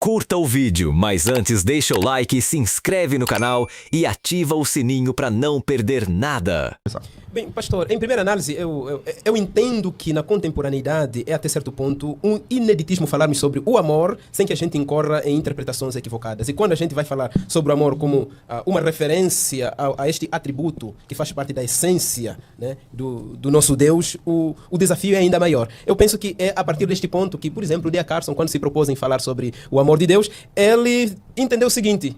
Curta o vídeo, mas antes deixa o like, se inscreve no canal e ativa o sininho para não perder nada. Bem, pastor, em primeira análise, eu entendo que na contemporaneidade é até certo ponto um ineditismo falarmos sobre o amor sem que a gente incorra em interpretações equivocadas. E quando a gente vai falar sobre o amor como uma referência a este atributo que faz parte da essência, né, do nosso Deus, o desafio é ainda maior. Eu penso que é a partir deste ponto que, por exemplo, o D.A. Carson, quando se propôs em falar sobre o amor de Deus, ele entendeu o seguinte: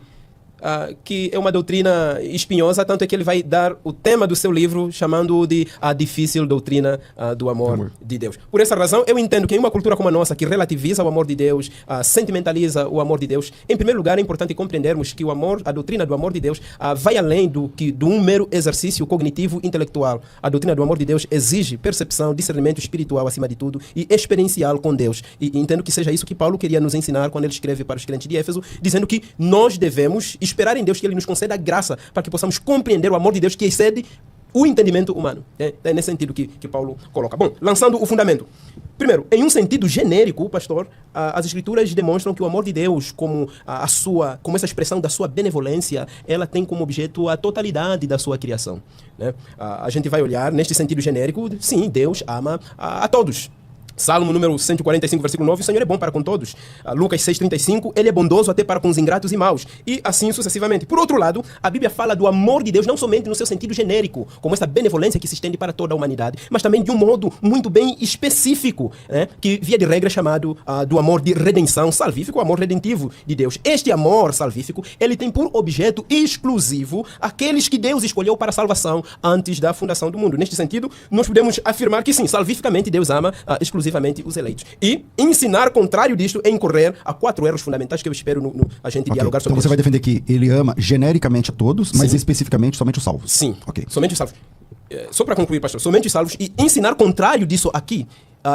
que é uma doutrina espinhosa, tanto é que ele vai dar o tema do seu livro chamando-o de a difícil doutrina do amor de Deus. Por essa razão, eu entendo que em uma cultura como a nossa, que relativiza o amor de Deus, sentimentaliza o amor de Deus, em primeiro lugar é importante compreendermos que o amor, a doutrina do amor de Deus vai além de um mero exercício cognitivo intelectual. A doutrina do amor de Deus exige percepção, discernimento espiritual acima de tudo e experiencial com Deus. E entendo que seja isso que Paulo queria nos ensinar quando ele escreve para os crentes de Éfeso, dizendo que nós devemos esperar em Deus que Ele nos conceda a graça para que possamos compreender o amor de Deus que excede o entendimento humano. É nesse sentido que Paulo coloca. Bom, lançando o fundamento. Primeiro, em um sentido genérico, pastor, as Escrituras demonstram que o amor de Deus, como essa expressão da sua benevolência, ela tem como objeto a totalidade da sua criação, né? A gente vai olhar neste sentido genérico, sim, Deus ama a todos. Salmo número 145, versículo 9, o Senhor é bom para com todos. Lucas 6,35, Ele é bondoso até para com os ingratos e maus. E assim sucessivamente. Por outro lado, a Bíblia fala do amor de Deus não somente no seu sentido genérico, como essa benevolência que se estende para toda a humanidade, mas também de um modo muito bem específico, né? Que via de regra é chamado do amor de redenção salvífico, o amor redentivo de Deus. Este amor salvífico, ele tem por objeto exclusivo aqueles que Deus escolheu para a salvação antes da fundação do mundo. Neste sentido, nós podemos afirmar que sim, salvificamente Deus ama exclusivamente os eleitos. E ensinar contrário disto é incorrer a 4 erros fundamentais que eu espero a gente dialogar sobre. Então você vai defender que ele ama genericamente a todos, mas especificamente somente os salvos. Sim, somente os salvos. Só para concluir, pastor, somente os salvos. E ensinar contrário disso aqui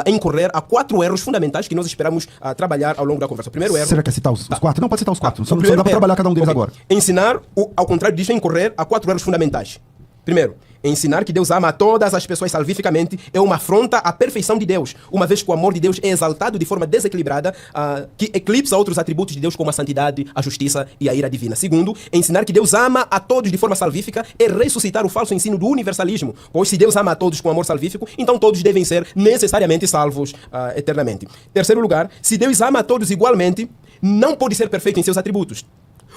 é incorrer a 4 erros fundamentais que nós esperamos trabalhar ao longo da conversa. O primeiro erro... Será que é citar os 4? Não, pode citar os 4. Só não dá para trabalhar cada um deles agora. Ensinar, ao contrário disso, é incorrer a 4 erros fundamentais. Primeiro, ensinar que Deus ama a todas as pessoas salvificamente é uma afronta à perfeição de Deus, uma vez que o amor de Deus é exaltado de forma desequilibrada, que eclipsa outros atributos de Deus como a santidade, a justiça e a ira divina. Segundo, ensinar que Deus ama a todos de forma salvífica é ressuscitar o falso ensino do universalismo, pois se Deus ama a todos com amor salvífico, então todos devem ser necessariamente salvos eternamente. Terceiro lugar, se Deus ama a todos igualmente, não pode ser perfeito em seus atributos.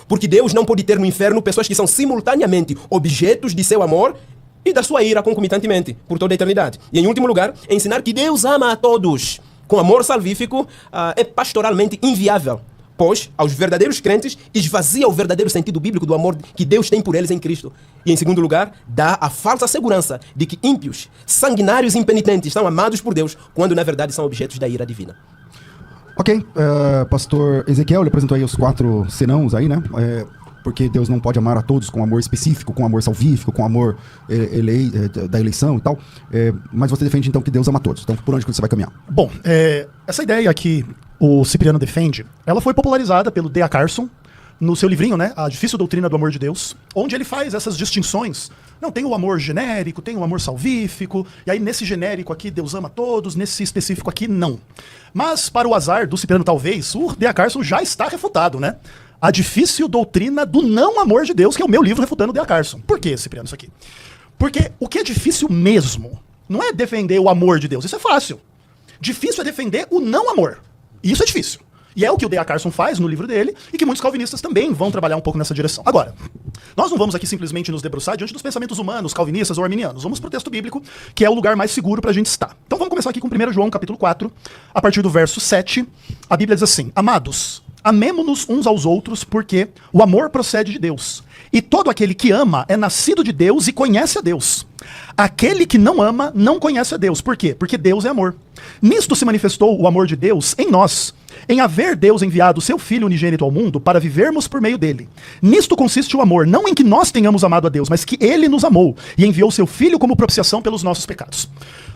Porque Deus não pode ter no inferno pessoas que são simultaneamente objetos de seu amor e da sua ira concomitantemente, por toda a eternidade. E em último lugar, ensinar que Deus ama a todos com amor salvífico é pastoralmente inviável, pois aos verdadeiros crentes esvazia o verdadeiro sentido bíblico do amor que Deus tem por eles em Cristo. E em segundo lugar, dá a falsa segurança de que ímpios, sanguinários e impenitentes são amados por Deus, quando na verdade são objetos da ira divina. Ok, pastor Ezequiel, ele apresentou aí os 4 senãos aí, né? Porque Deus não pode amar a todos com amor específico, com amor salvífico, com amor da eleição e tal. Mas você defende então que Deus ama a todos. Então por onde que você vai caminhar? Bom, essa ideia que o Cipriano defende, ela foi popularizada pelo D.A. Carson no seu livrinho, né, A Difícil Doutrina do Amor de Deus, onde ele faz essas distinções. Não, tem o amor genérico, tem o amor salvífico, e aí nesse genérico aqui Deus ama todos, nesse específico aqui não. Mas para o azar do Cipriano talvez, o D.A. Carson já está refutado, né? A Difícil Doutrina do Não Amor de Deus, que é o meu livro refutando o D.A. Carson. Por que, Cipriano, isso aqui? Porque o que é difícil mesmo não é defender o amor de Deus, isso é fácil. Difícil é defender o não amor, e isso é difícil. E é o que o D.A. Carson faz no livro dele, e que muitos calvinistas também vão trabalhar um pouco nessa direção. Agora, nós não vamos aqui simplesmente nos debruçar diante dos pensamentos humanos, calvinistas ou arminianos. Vamos para o texto bíblico, que é o lugar mais seguro para a gente estar. Então vamos começar aqui com 1 João, capítulo 4, a partir do verso 7. A Bíblia diz assim: Amados, amemo-nos uns aos outros, porque o amor procede de Deus. E todo aquele que ama é nascido de Deus e conhece a Deus. Aquele que não ama não conhece a Deus. Por quê? Porque Deus é amor. Nisto se manifestou o amor de Deus em nós, em haver Deus enviado o seu Filho unigênito ao mundo para vivermos por meio dele. Nisto consiste o amor, não em que nós tenhamos amado a Deus, mas que ele nos amou e enviou o seu Filho como propiciação pelos nossos pecados.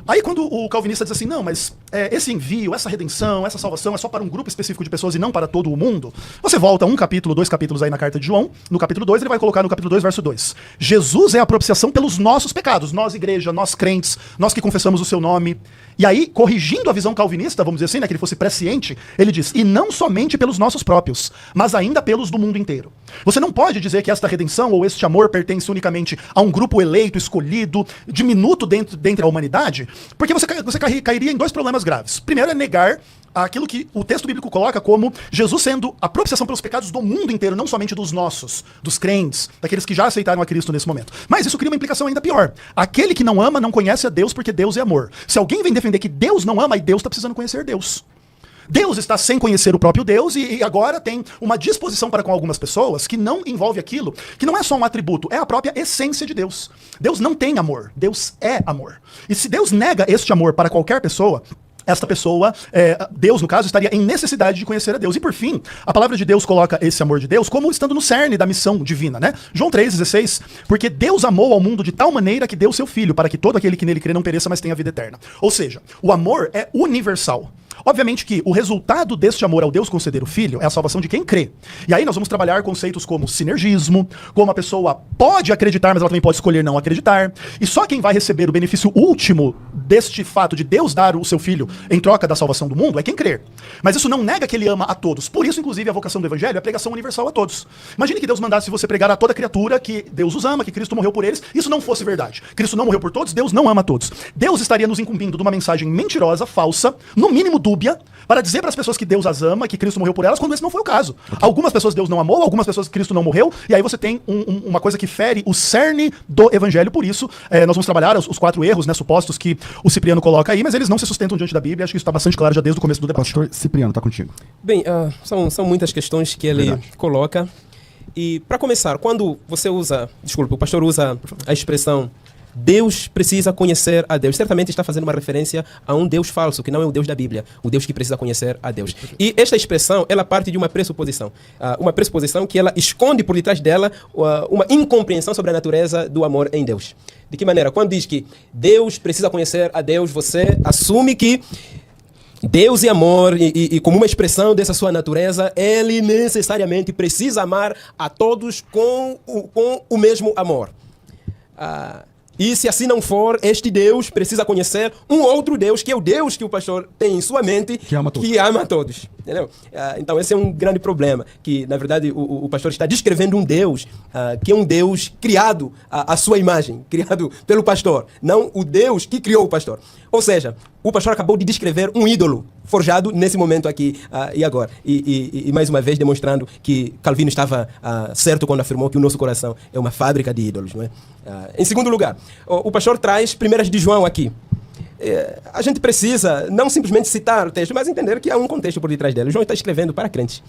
Aí quando o calvinista diz assim, não, mas esse envio, essa redenção, essa salvação é só para um grupo específico de pessoas e não para todo o mundo, você volta um capítulo, 2 capítulos aí na carta de João, no capítulo 2 ele vai colocar no capítulo 2, verso 2. Jesus é a propiciação pelos nossos pecados, nós igreja, nós crentes, nós que confessamos o seu nome. E aí, corrigindo a visão calvinista, vamos dizer assim, né, que ele fosse presciente, ele diz, e não somente pelos nossos próprios, mas ainda pelos do mundo inteiro. Você não pode dizer que esta redenção ou este amor pertence unicamente a um grupo eleito, escolhido, diminuto dentre a humanidade, porque você cairia em 2 problemas graves. Primeiro é negar aquilo que o texto bíblico coloca como Jesus sendo a propiciação pelos pecados do mundo inteiro, não somente dos nossos, dos crentes, daqueles que já aceitaram a Cristo nesse momento. Mas isso cria uma implicação ainda pior. Aquele que não ama não conhece a Deus porque Deus é amor. Se alguém vem defender que Deus não ama, aí Deus está precisando conhecer Deus. Deus está sem conhecer o próprio Deus e agora tem uma disposição para com algumas pessoas que não envolve aquilo, que não é só um atributo, é a própria essência de Deus. Deus não tem amor, Deus é amor. E se Deus nega este amor para qualquer pessoa, esta pessoa, Deus no caso, estaria em necessidade de conhecer a Deus. E por fim, a palavra de Deus coloca esse amor de Deus como estando no cerne da missão divina, né? João 3,16, porque Deus amou ao mundo de tal maneira que deu seu Filho, para que todo aquele que nele crê não pereça, mas tenha vida eterna. Ou seja, o amor é universal. Obviamente que o resultado deste amor ao Deus conceder o Filho é a salvação de quem crê. E aí nós vamos trabalhar conceitos como sinergismo, como a pessoa pode acreditar, mas ela também pode escolher não acreditar. E só quem vai receber o benefício último deste fato de Deus dar o seu Filho em troca da salvação do mundo é quem crer. Mas isso não nega que ele ama a todos. Por isso, inclusive, a vocação do Evangelho é a pregação universal a todos. Imagine que Deus mandasse você pregar a toda criatura que Deus os ama, que Cristo morreu por eles. Isso não fosse verdade. Cristo não morreu por todos, Deus não ama a todos. Deus estaria nos incumbindo de uma mensagem mentirosa, falsa, no mínimo dúbia, para dizer para as pessoas que Deus as ama, que Cristo morreu por elas, quando esse não foi o caso. Algumas pessoas Deus não amou, algumas pessoas Cristo não morreu, e aí você tem uma coisa que fere o cerne do Evangelho. Por isso, nós vamos trabalhar os 4 erros, né, supostos que o Cipriano coloca aí, mas eles não se sustentam diante da Bíblia. Acho que isso está bastante claro já desde o começo do debate. Pastor Cipriano, está contigo. Bem, são muitas questões que ele coloca. E para começar, quando você usa, desculpa, o pastor usa a expressão Deus precisa conhecer a Deus, certamente está fazendo uma referência a um Deus falso, que não é o Deus da Bíblia, o Deus que precisa conhecer a Deus. E esta expressão, ela parte de uma pressuposição que ela esconde por detrás dela uma incompreensão sobre a natureza do amor em Deus. De que maneira? Quando diz que Deus precisa conhecer a Deus, você assume que Deus é amor e como uma expressão dessa sua natureza, ele necessariamente precisa amar a todos com o mesmo amor. E se assim não for, este Deus precisa conhecer um outro Deus, que é o Deus que o pastor tem em sua mente, que ama todos. Entendeu? Então esse é um grande problema, que na verdade o pastor está descrevendo um Deus que é um Deus criado à sua imagem, criado pelo pastor, não o Deus que criou o pastor. Ou seja, o pastor acabou de descrever um ídolo forjado nesse momento aqui e agora. E mais uma vez demonstrando que Calvino estava certo quando afirmou que o nosso coração é uma fábrica de ídolos. Não é? Em segundo lugar, o pastor traz 1 de João aqui. A gente precisa não simplesmente citar o texto, mas entender que há um contexto por detrás dele. João está escrevendo para crentes.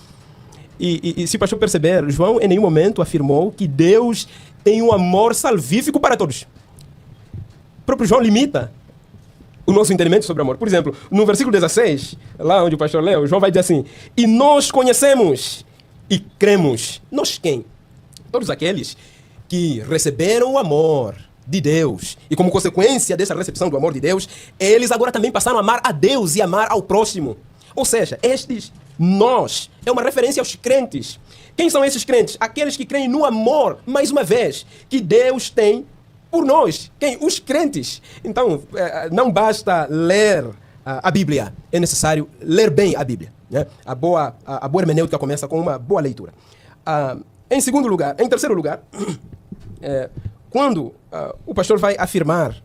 E se o pastor perceber, João em nenhum momento afirmou que Deus tem um amor salvífico para todos. O próprio João limita o nosso entendimento sobre amor. Por exemplo, no versículo 16, lá onde o pastor leu, João vai dizer assim: e nós conhecemos e cremos. Nós quem? Todos aqueles que receberam o amor de Deus. E como consequência dessa recepção do amor de Deus, eles agora também passaram a amar a Deus e amar ao próximo. Ou seja, nós é uma referência aos crentes. Quem são esses crentes? Aqueles que creem no amor, mais uma vez, que Deus tem por nós. Quem? Os crentes. Então, não basta ler a Bíblia, é necessário ler bem a Bíblia. Né? A boa hermenêutica começa com uma boa leitura. Em terceiro lugar, quando o pastor vai afirmar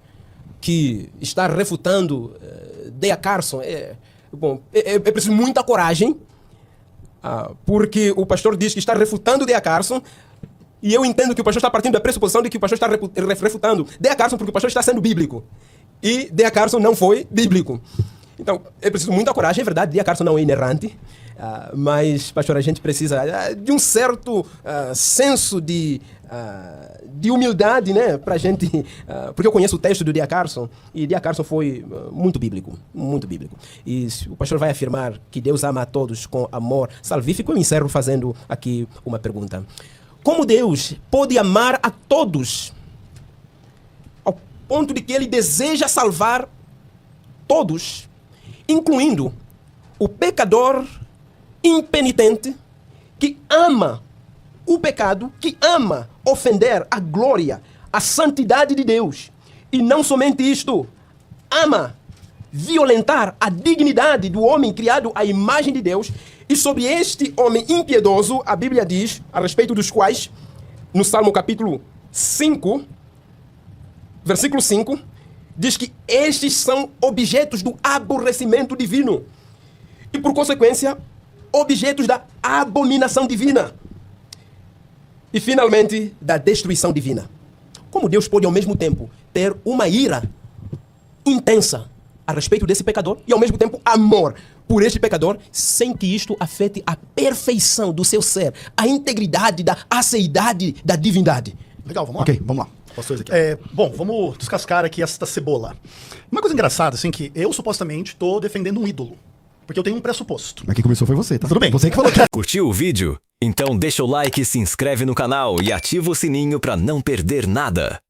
que está refutando D.A. Carson, é preciso muita coragem, porque o pastor diz que está refutando D.A. Carson, e eu entendo que o pastor está partindo da pressuposição de que o pastor está refutando D.A. Carson porque o pastor está sendo bíblico. E D.A. Carson não foi bíblico. Então, é preciso muita coragem, é verdade, D.A. Carson não é inerrante, mas, pastor, a gente precisa de um certo senso de humildade, né, pra gente, porque eu conheço o texto do D.A. Carson, e D.A. Carson foi muito bíblico, muito bíblico. E se o pastor vai afirmar que Deus ama a todos com amor salvífico, eu encerro fazendo aqui uma pergunta. Como Deus pode amar a todos ao ponto de que ele deseja salvar todos, incluindo o pecador impenitente que ama o pecado, que ama ofender a glória, a santidade de Deus. E não somente isto, ama violentar a dignidade do homem criado à imagem de Deus. E sobre este homem impiedoso, a Bíblia diz, a respeito dos quais, no Salmo capítulo 5, versículo 5, diz que estes são objetos do aborrecimento divino. E por consequência, objetos da abominação divina. E finalmente, da destruição divina. Como Deus pode ao mesmo tempo ter uma ira intensa a respeito desse pecador e ao mesmo tempo amor por este pecador, sem que isto afete a perfeição do seu ser, a integridade da aceidade da divindade? Legal, vamos lá. Ok, vamos lá. Pastor Ezequiel. Bom, vamos descascar aqui esta cebola. Uma coisa engraçada, assim, que eu supostamente estou defendendo um ídolo. Porque eu tenho um pressuposto. Mas quem começou foi você, tá? Tudo bem. Você que falou que... Curtiu o vídeo? Então deixa o like, se inscreve no canal e ativa o sininho para não perder nada.